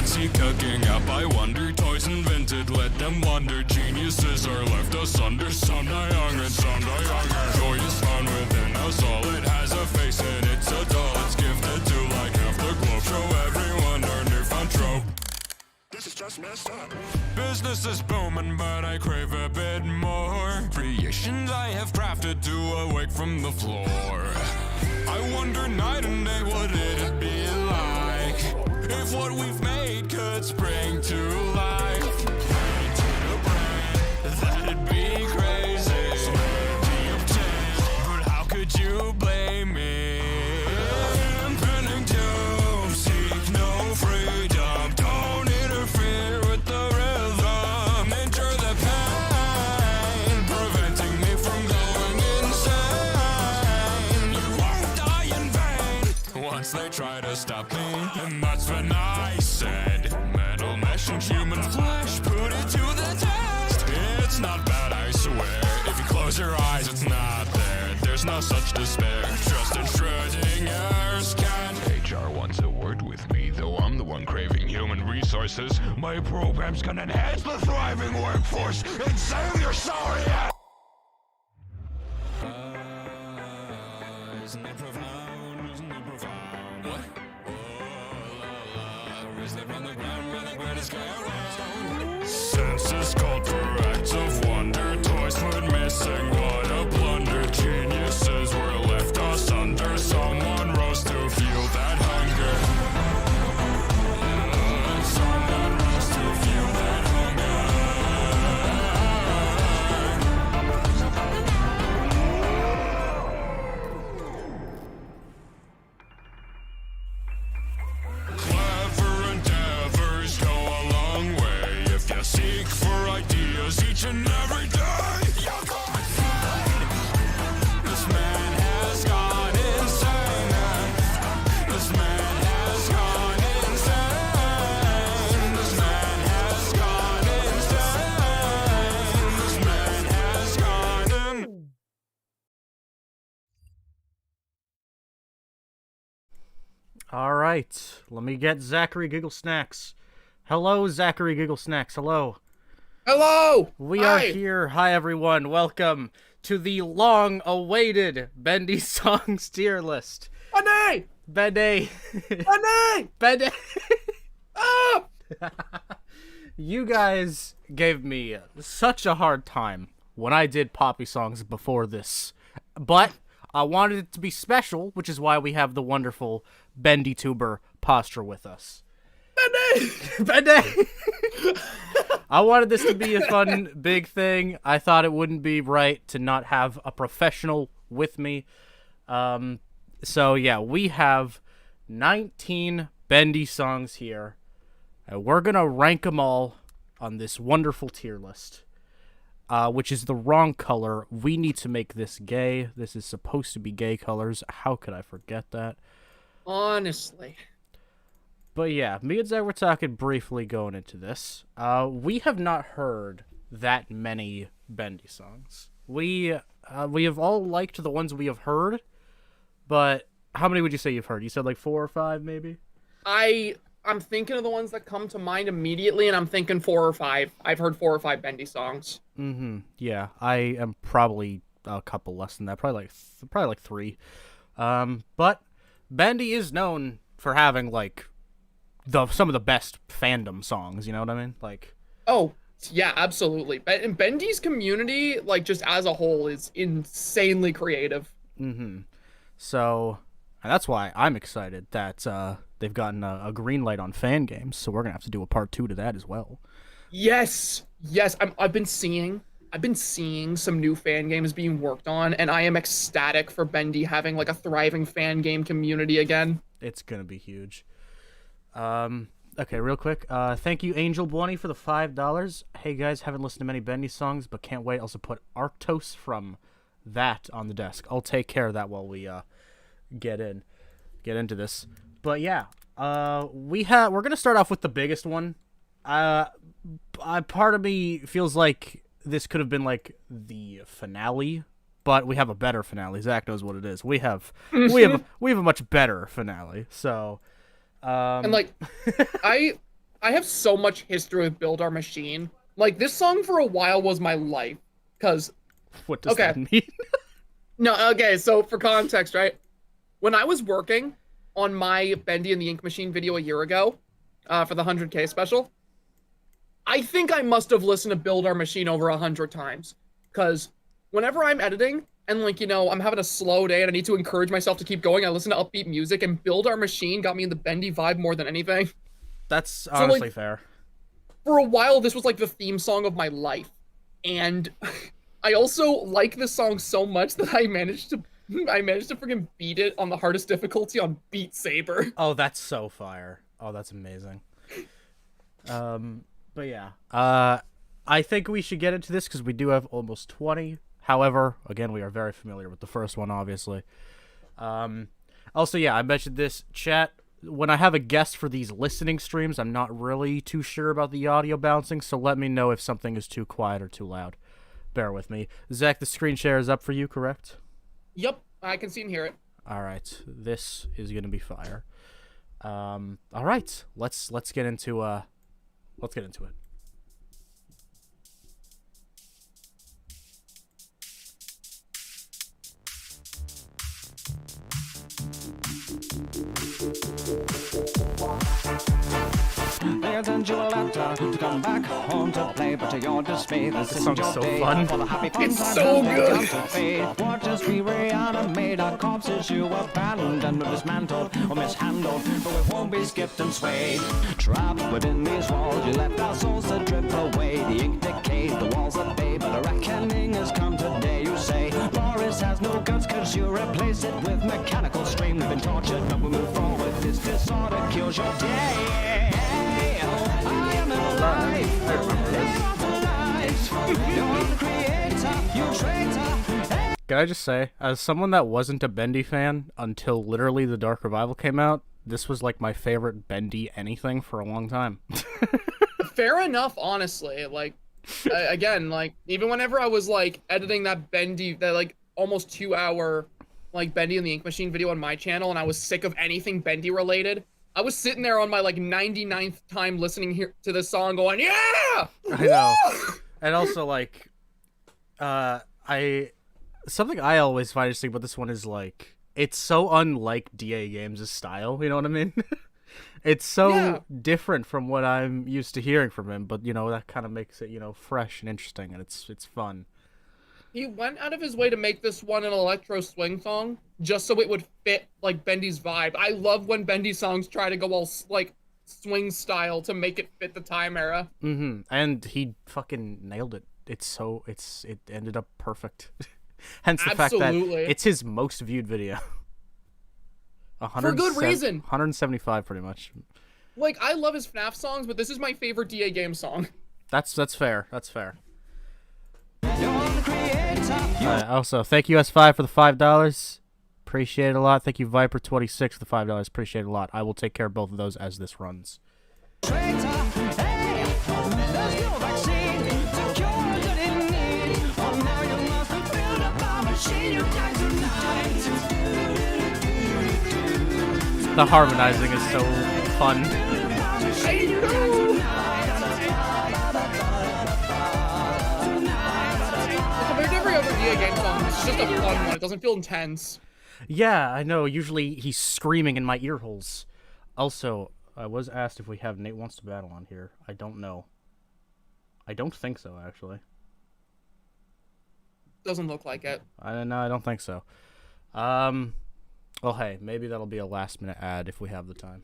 fancy cooking up. I wonder, toys invented, let them wander. Geniuses are left asunder. Some die young and some die younger. Joy is found within us all. It has a face and it's a doll. It's gifted to like half the globe. Show everyone our newfound trope. This is just messed up. Business is booming, but I crave a bit more. Creations I have crafted to awake from the floor. I wonder night and day what it'd be like if what we've made could spring to life. Brain to the brain, that'd be crazy. So deep down, but how could you blame me? Impending doom, seek no freedom. Don't interfere with the rhythm. Enter the pain, preventing me from going insane. You won't die in vain once they try to stop me. And that's when I said, metal mesh and human flesh, put it to the test. It's not bad, I swear. If you close your eyes, it's not there. There's no such despair. Just in Schrodinger's cat. HR wants a word with me, though I'm the one craving human resources. My programs can enhance the thriving workforce and save your sorry ass. Isn't it profound? Isn't it profound? What? Is that on the ground where the greatest guy around? Senses called for acts of wonder. Toys went missing, what a blunder. Geniuses were left asunder. Someone rose to feel that hunger. Someone rose to feel that Clever endeavors go a long way if you seek for ideas each and every day. You'll go insane. This man has gone insane. This man has gone insane. This man has gone insane. This man has gone in. All right, let me get Zachary Giggle Snacks. Hello, Zachary Giggle Snacks. Hello. Hello! We Hi. are here. Hi, everyone. Welcome to the long-awaited Bendy Songs tier list. Bendy! Bendy. Bendy! Bendy. Ah! You guys gave me such a hard time when I did Poppy songs before this, but I wanted it to be special, which is why we have the wonderful Bendy tuber Pastra with us. Bendy! Bendy! I wanted this to be a fun, big thing. I thought it wouldn't be right to not have a professional with me. So, yeah, we have 19 Bendy songs here. And we're going to rank them all on this wonderful tier list, which is the wrong color. We need to make this gay. This is supposed to be gay colors. How could I forget that? Honestly. But yeah, me and Zach were talking briefly going into this. We have not heard that many Bendy songs. We have all liked the ones we have heard, but how many would you say you've heard? You said like 4 or 5, maybe? I'm thinking of the ones that come to mind immediately, and I'm thinking 4 or 5. I've heard 4 or 5 Bendy songs. Mm-hmm. Yeah, I am probably a couple less than that. Probably like 3. But Bendy is known for having like some of the best fandom songs, you know what I mean? Like, Oh, yeah, absolutely. And Bendy's community, like, just as a whole, is insanely creative. mm-hmm. So, and that's why I'm excited that they've gotten a green light on fan games, so we're gonna have to do a part 2 to that as well. Yes! Yes, I've been seeing some new fan games being worked on, and I am ecstatic for Bendy having, like, a thriving fan game community again. It's gonna be huge. Okay, real quick. Thank you, Angel Blunney, for the $5. Hey guys, haven't listened to many Bendy songs, but can't wait. Also put Arctos from that on the desk. I'll take care of that while we get into this. But yeah, we're gonna start off with the biggest one. Part of me feels like this could have been like the finale, but we have a better finale. Zach knows what it is. We have a much better finale. So, and like, I I have so much history with Build Our Machine. Like, this song for a while was my life. Because, What does that mean? no, okay, so for context, right? When I was working on my Bendy and the Ink Machine video a year ago, for the 100K special, I think I must have listened to Build Our Machine over 100 times. Because whenever I'm editing, and like, you know, I'm having a slow day and I need to encourage myself to keep going, I listen to upbeat music, and Build Our Machine got me in the Bendy vibe more than anything. That's honestly fair. For a while, this was like the theme song of my life. And I also like this song so much that I managed to freaking beat it on the hardest difficulty on Beat Saber. Oh, that's so fire. Oh, that's amazing. But yeah. I think we should get into this because we do have almost 20. However, again, we are very familiar with the first one, obviously. Also, yeah, I mentioned this, chat. When I have a guest for these listening streams, I'm not really too sure about the audio bouncing, so let me know if something is too quiet or too loud. Bear with me. Zach, the screen share is up for you, correct? Yep, I can see and hear it. All right, this is gonna be fire. All right, let's get into it. They send you a letter to come back home to play, but to your dismay, this isn't song's your so day. fun. For the happy fun It's times so have good. begun to fade. Watch as we reanimate our corpses you abandoned or dismantled or mishandled, but we won't be skipped and swayed. Trapped within these walls, you left our souls to drip away. The ink decays, the walls are bay, but a reckoning has come today. You say Loris has no guts cause you replace it with mechanical stream. We've been tortured, but we move forward. This disorder kills your day. I am alive. I remember this. Can I just say, as someone that wasn't a Bendy fan until literally The Dark Revival came out, this was like my favorite Bendy anything for a long time. Fair enough, honestly. Like, again, like, even whenever I was, like, editing that Bendy, that, like, almost 2-hour, like, Bendy and the Ink Machine video on my channel, and I was sick of anything Bendy related, I was sitting there on my, like, 99th time listening here to this song going, yeah! I know. And also, like, something I always find interesting about this one is, like, it's so unlike DA Games' style, you know what I mean? It's so different from what I'm used to hearing from him, but, you know, that kind of makes it, you know, fresh and interesting, and it's fun. He went out of his way to make this one an electro swing song, just so it would fit, like, Bendy's vibe. I love when Bendy songs try to go all, like, swing style to make it fit the time era. Mm-hmm. And he fucking nailed it. It ended up perfect. Hence the fact that it's his most viewed video. For good reason. 175 pretty much. Like, I love his FNAF songs, but this is my favorite DA game song. That's fair. That's fair. Also, thank you S5 for the $5. Appreciate it a lot. Thank you Viper26 for the $5. Appreciate it a lot. I will take care of both of those as this runs. The harmonizing is so fun. Compared to every other DA game song, it's just a fun one. It doesn't feel intense. Yeah, I know. Usually he's screaming in my ear holes. Also, I was asked if we have Nate Wants to Battle on here. I don't know. I don't think so, actually. Doesn't look like it. No, I don't think so. Well, hey, maybe that'll be a last-minute ad if we have the time.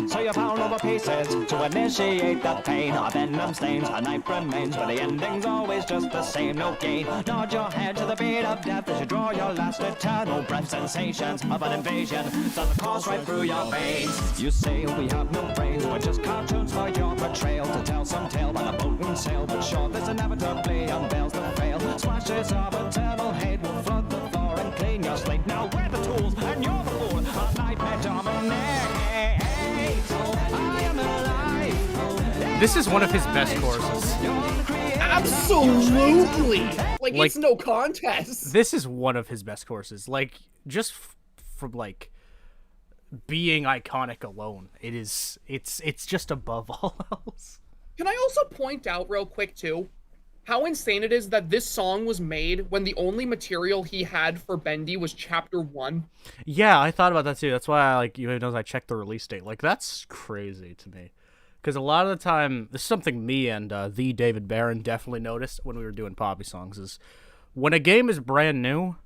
So you pound over pieces to initiate the pain. A venom stains, a knife remains, but the ending's always just the same, no gain. Nod your head to the beat of death as you draw your last eternal breath. Sensations of an invasion suddenly course right through your veins. You say we have no brains, we're just cartoons for your betrayal. To tell some tale by the boat we sail, but sure this inevitably unveils the fail. Splashes of eternal hate will flood the floor and clean your slate. Now we're the tools and you're the fool. A nightmare dominates. This is one of his best choruses. Absolutely! Like, it's no contest. This is one of his best choruses. Like, just from, like, being iconic alone. It's just above all else. Can I also point out real quick too, how insane it is that this song was made when the only material he had for Bendy was chapter 1? Yeah, I thought about that too. That's why I checked the release date. Like, that's crazy to me. Because a lot of the time, this is something me and the David Barron definitely noticed when we were doing Poppy songs, is when a game is brand new,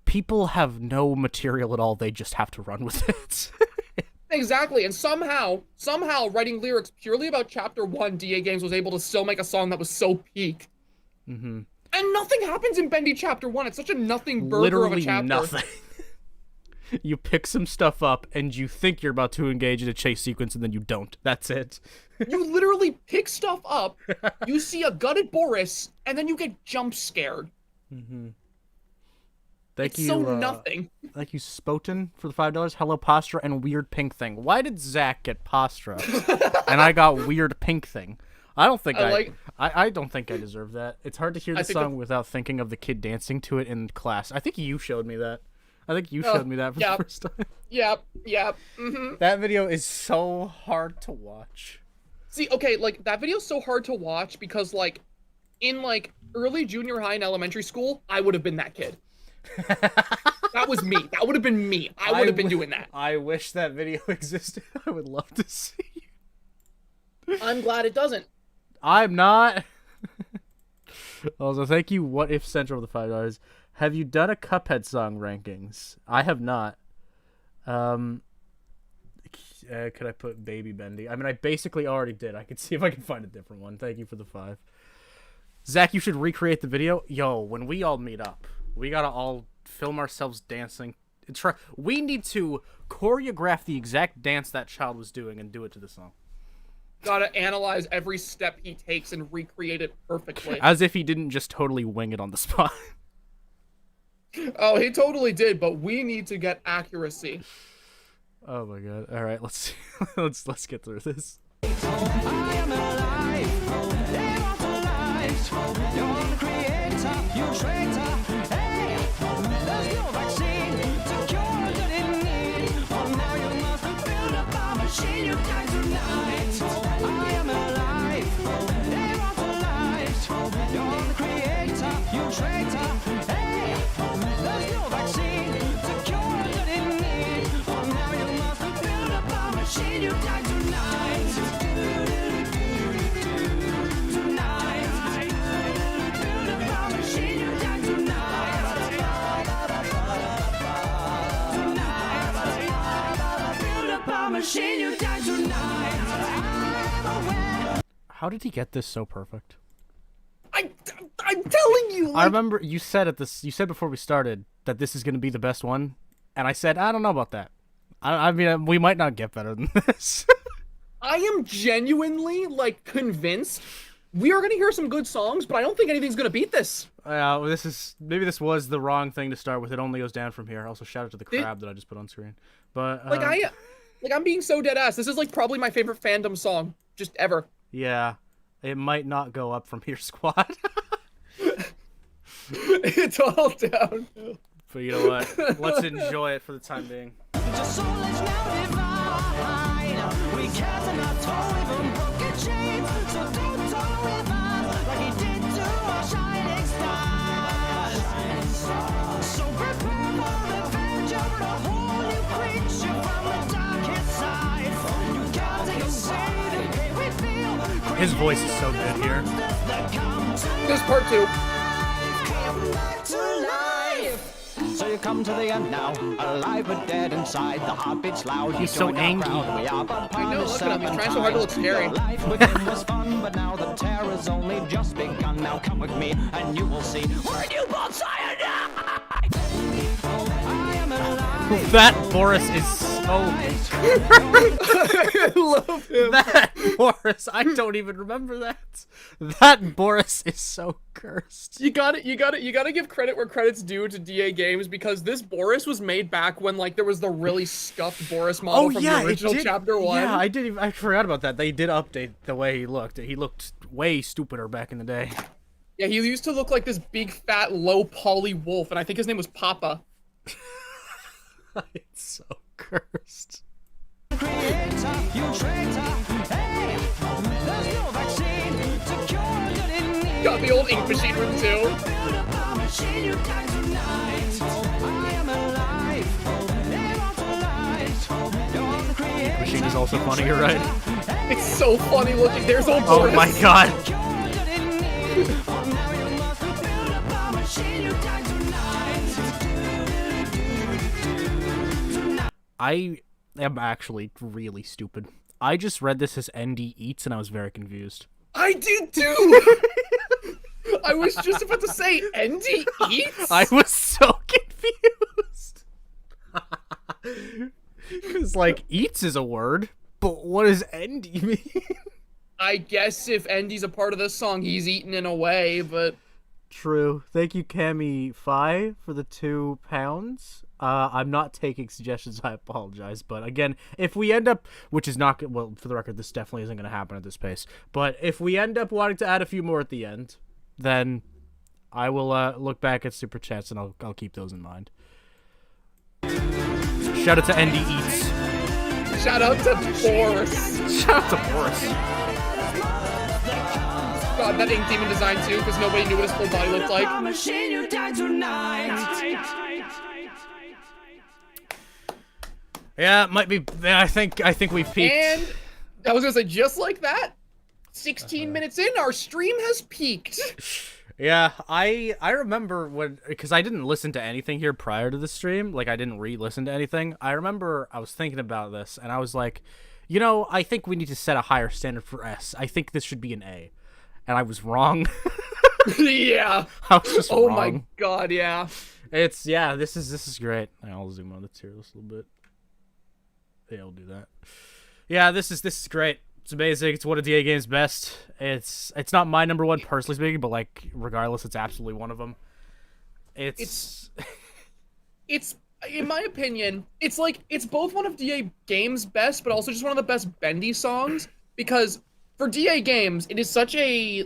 people have no material at all. They just have to run with it. Exactly, and somehow writing lyrics purely about chapter 1, DA Games was able to still make a song that was so peak. Mm-hmm. And nothing happens in Bendy chapter 1. It's such a nothing burger Literally of a chapter. nothing. You pick some stuff up, and you think you're about to engage in a chase sequence, and then you don't. That's it. You literally pick stuff up, you see a gutted Boris, and then you get jump scared. Mm-hmm. It's so nothing. Thank you, Spoten, for the $5. Hello, Pastra, and Weird Pink Thing. Why did Zach get Pastra, and I got Weird Pink Thing? I don't think I don't think I deserve that. It's hard to hear the song without thinking of the kid dancing to it in class. I think you showed me that. I think you showed me that for the first time. Yep. Mm-hmm. That video is so hard to watch. See, okay, like, that video's so hard to watch because, like, in, like, early junior high and elementary school, I would have been that kid. That was me. That would have been me. I would have been doing that. I wish that video existed. I would love to see you. I'm glad it doesn't. I'm not. Also, thank you, What If Central, for the $5. Have you done a Cuphead song rankings? I have not. Could I put Baby Bendy? I mean, I basically already did. I could see if I can find a different one. Thank you for the 5. Zach, you should recreate the video. Yo, when we all meet up, we gotta all film ourselves dancing. We need to choreograph the exact dance that child was doing and do it to the song. Gotta analyze every step he takes and recreate it perfectly. As if he didn't just totally wing it on the spot. Oh, he totally did, but we need to get accuracy. Oh my god. All right, let's let's get through this. I am alive, immortalized. You're the creator, you traitor. Hey, there's no vaccine to cure what you didn't need. Oh, now you must build up a machine, you die tonight. I am alive, immortalized. You're the creator, you traitor. Hey, there's no vaccine to cure what you didn't need. Oh, now you must build up a machine, you die tonight. How did he get this so perfect? I'm telling you. Like, I remember you said before we started that this is going to be the best one, and I said I don't know about that. I mean, we might not get better than this. I am genuinely, like, convinced we are gonna hear some good songs, but I don't think anything's gonna beat this. Maybe this was the wrong thing to start with. It only goes down from here. Also, shout out to the crab that I just put on screen. But I'm being so dead ass. This is like probably my favorite fandom song just ever. Yeah, it might not go up from here, squad. It's all down. But you know what? Let's enjoy it for the time being. Just so let's now divide. We cannot tow even broken chains. So don't tow with us like he did to our shining stars. So prepare for revenge over the whole new creature from the darkest side. You gotta take a seat. We feel His voice is so good here. This part 2. come back to life. So you come to the end now, alive but dead inside. The heartbeat's loud. He's so angry. We are but I know, look at him. He's trying so hard to look scary. Life with him was fun, but now the terror's only just begun. Now come with me, and you will see. We're newborn cyanide. I am alive. That Boris is so. I love him. That Boris, I don't even remember that. That Boris is so cursed. You gotta give credit where credit's due to DA Games, because this Boris was made back when, like, there was the really scuffed Boris model from the original chapter 1. Yeah, I forgot about that. They did update the way he looked. He looked way stupider back in the day. Yeah, he used to look like this big, fat, low poly wolf, and I think his name was Papa. It's so Cursed. Creator, you traitor. Hey, there's no vaccine to cure a good in need. Got the old ink machine room too. Build a bomb machine, you die tonight. I am alive, immortalized. You're the creator. Machine is also funny, you're right. It's so funny looking. There's old Oh Boris. my god. Cure a good in need. Oh, now you must build a bomb machine, you die tonight. I am actually really stupid. I just read this as ND Eats and I was very confused. I did too. I was just about to say Andy eats. I was so confused. It's like, eats is a word, but what does ND mean? I guess if Andy's a part of this song, he's eaten in a way, but True. Thank you, Cami Fi, for the £2. I'm not taking suggestions, I apologize. But again, if we end up, which is not, well, for the record, this definitely isn't going to happen at this pace. But if we end up wanting to add a few more at the end, then I will look back at Super Chats and I'll keep those in mind. Shout out to ND Eats. shout out to Boris. Shout out to Boris. God, that ink demon design too, because nobody knew what his full body looked like. Machine, you die tonight. Yeah, it might be. I think we've peaked. And I was gonna say, just like that, 16 minutes in, our stream has peaked. Yeah, I remember when, because I didn't listen to anything here prior to the stream, like I didn't re-listen to anything. I remember I was thinking about this, and I was like, you know, I think we need to set a higher standard for S. I think this should be an A. And I was wrong. Yeah. I was just Oh wrong. my god, yeah. It's, yeah, this is great. I'll zoom on the tier list a little bit. Yeah, I'll do that. Yeah, this is great. It's amazing. It's one of DA Game's best. It's not my number one personally speaking, but like regardless, it's absolutely one of them. It's In my opinion, it's both one of DA Game's best, but also just one of the best Bendy songs, because for DA Games, it is such a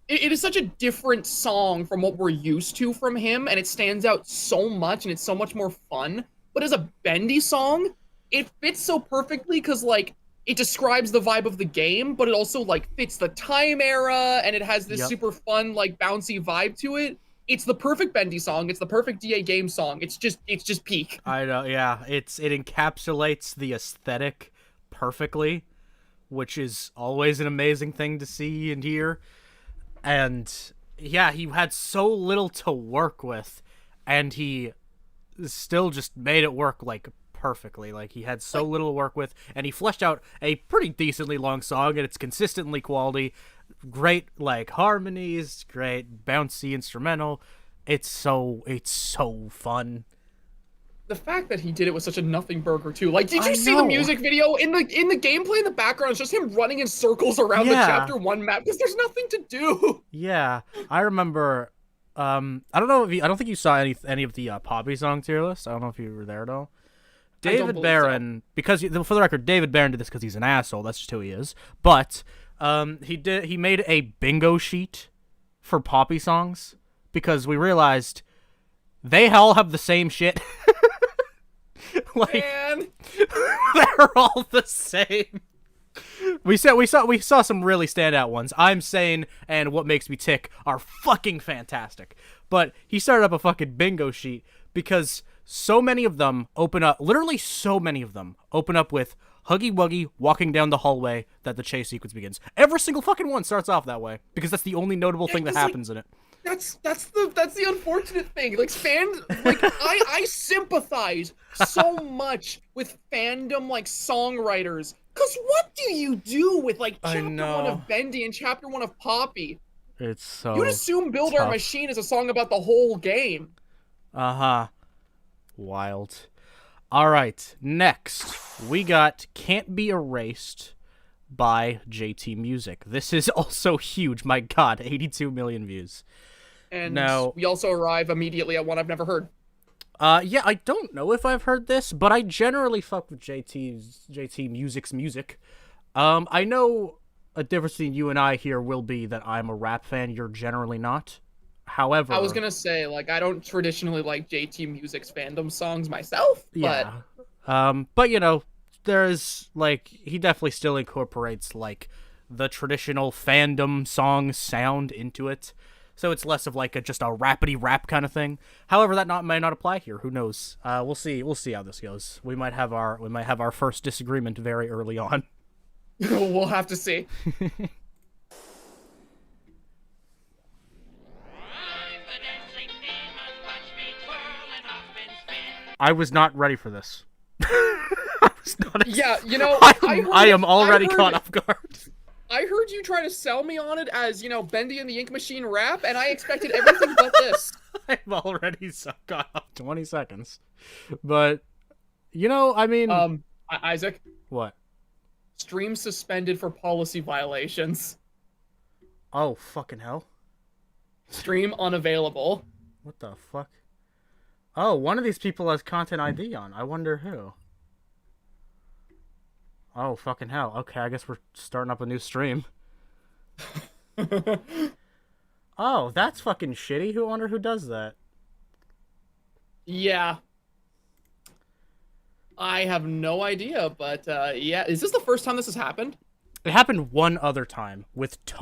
it is such a different song from what we're used to from him, and it stands out so much, and it's so much more fun. But as a Bendy song, it fits so perfectly because it describes the vibe of the game, but it also fits the time era, and it has this super fun bouncy vibe to it. It's the perfect Bendy song. It's the perfect DA Game song. It's just peak. I know, yeah. It encapsulates the aesthetic perfectly, which is always an amazing thing to see and hear. And yeah, he had so little to work with, and he still just made it work perfectly. He had so little to work with, and he fleshed out a pretty decently long song, and it's consistently quality. Great harmonies, great bouncy instrumental. It's so fun. The fact that he did it with such a nothing burger too. Did you see the music video? In the gameplay in the background, it's just him running in circles around the chapter 1 map because there's nothing to do. Yeah, I remember. I don't know if I don't think you saw any of the Poppy song tier list. I don't know if you were there at all. David Barron, because for the record, David Barron did this because he's an asshole. That's just who he is. But he made a bingo sheet for Poppy songs because we realized they all have the same shit. Man. They're all the same. We saw some really standout ones. I'm Sane and What Makes Me Tick are fucking fantastic. But he started up a fucking bingo sheet because so many of them open up, literally so many of them open up with Huggy Wuggy walking down the hallway that the chase sequence begins. Every single fucking one starts off that way because that's the only notable thing that happens in it. That's the unfortunate thing. I sympathize so much with fandom songwriters. Cause what do you do with chapter 1 of Bendy and chapter 1 of Poppy? It's so You'd assume Build tough. Our Machine is a song about the whole game. Uh-huh. Wild. Alright, next we got Can't Be Erased by JT Music. This is also huge. My god, 82 million views. And now, we also arrive immediately at one I've never heard. Yeah, I don't know if I've heard this, but I generally fuck with JT Music's music. I know a difference between you and I here will be that I'm a rap fan, you're generally not. However, I was gonna say, I don't traditionally like JT Music's fandom songs myself, yeah. But you know, there's like he definitely still incorporates like the traditional fandom song sound into it. So it's less of like just a rappity rap kind of thing. However, that might not apply here. Who knows? We'll see. We'll see how this goes. We might have our first disagreement very early on. We'll have to see. I was not ready for this. I was not. Yeah, you know, I am already caught off guard. I heard you try to sell me on it as, you know, Bendy and the Ink Machine rap, and I expected everything but this. I'm already so caught up. 20 seconds. But, you know, I mean... Isaac? What? Stream suspended for policy violations. Oh, fucking hell. Stream unavailable. What the fuck? Oh, one of these people has content ID on. I wonder who. Oh, fucking hell. Okay, I guess we're starting up a new stream. Oh, that's fucking shitty. I wonder who does that. Yeah. I have no idea, but yeah. Is this the first time this has happened? It happened one other time with Tony.